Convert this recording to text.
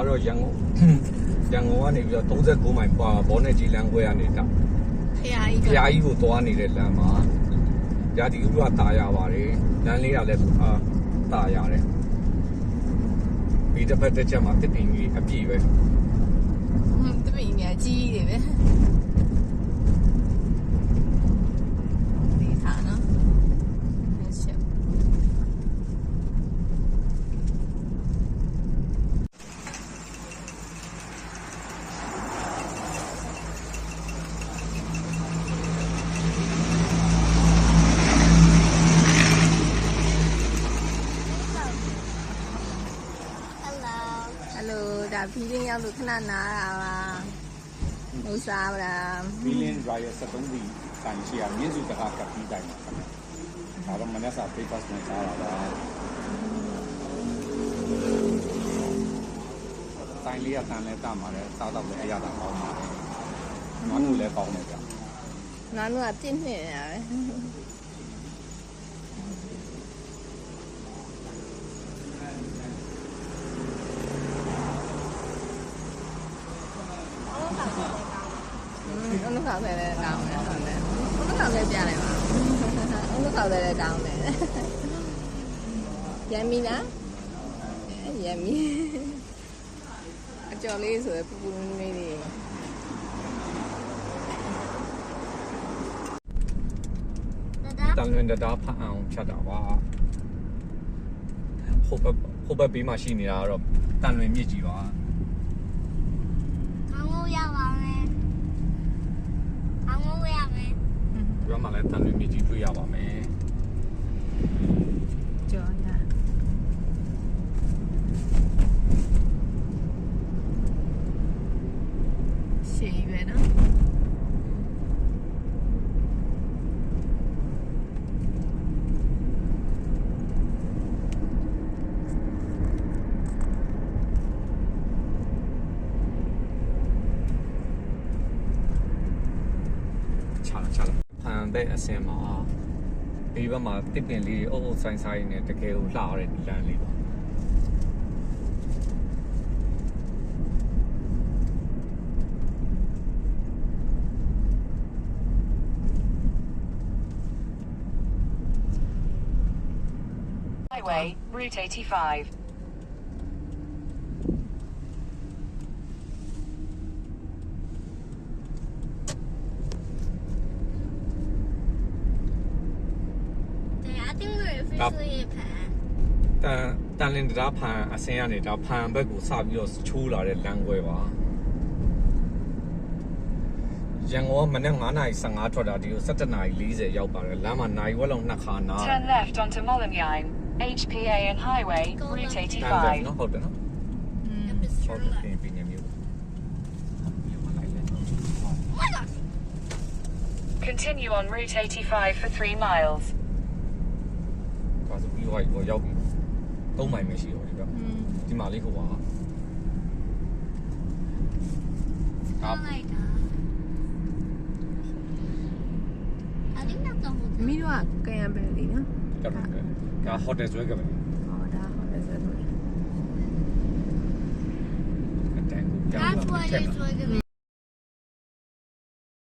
တော့ရန်ကုန်ကနေပြီးတော့39မိုင်ပွာဘောနဲ့ကြီးလမ်းခွဲရနေတာဖျားကြီးကိုသွားနေတဲ့လမ်းမှာရာဒီဥပတာရပါတယ်လမ်းလေးကလည်းတာရတယ်ဒီတစ်ဖက်တစ်ချက်မှာတစ်ပင်ကြီးအပြည့်ပဲတစ်ပင်ကြီးအကြီးတွေပဲဒီထားနော်ဒါဖီလင်းရောက်လို့ခဏနားတာပါမဟုတ်စားပါလားဖီလင်း Royal 73ဒီတိုင်ရှိရမြင့်စုတကားကပ်ပြီးတိုင်ပါခင်ဗျာဒါတော့မနေ့က breakfast နဲ့စားတာပါတိုင်လေးကတန်လဲတမှာလဲစားတော့လည်းအရသာကောင်းပါတယ်နွားနုလည်းကောင်းတယ်ဗျနွားနုကပြည့်နေတာပဲအုံးခေါက်လည်းကောင်းတယ်ဟုတ်တယ်အုံးခေါက်လည်းပြလိုက်ပါအုံးခေါက်လည်းကောင်းတယ်ရမ်းမီလားရမ်းမီအကျော်လေးဆိုရပူပူလေးတွေတန်လွင်တာဖတ်အောင်ဖြတ်တာပါဟိုဘက်ဘေးမှာရှိနေတာကတော့တန်လွင်မြစ်ကြီးပါဒီမှာလည်းတန်လွင်မြစ်ကြီးတွေ့ရပါမယ်ကျော်ရရှေ့ပဲနော်ဖန်တဲ့အစင်မှာဒီဘက်မှာတစ်ပင်လေးအုပ်အုပ်ဆိုင်ဆိုင်နဲ့တကယ်ကိုလှရတဲ့လမ်းလေးပါHighway Route 85တန်လင်းတရားဖန်အစင်းကနေဒါဖန်ဘက်ကိုစပြီးတော့ချိုးလာတဲ့လမ်းခွဲပါရန်ကုန်ကမနေ့9:15ထွက်တာဒီကို17:40ရောက်ပါတယ်လမ်းမှာနိုင်ဝက်လောက်နှစ်ခါနား Turn left onto Mollymine HPA and Highway Route 85နော်ဟုတ်တယ်နော်ဟုတ်တယ်ပြင်နေမျိုး Continue on Route 85 for 3 milesဒါဆိုပြီးတော့ရောက်ပြီ3မိုင်ပဲရှိတော့ဒီမှာလေးဟိုပါမီးတော့ကံရပဲလीနော်ဒါဟိုတယ်ဆွဲကြပဲဟောဒါဟိုတယ်ဆွဲလို့အတန်းကိုကြောက်လာတယ်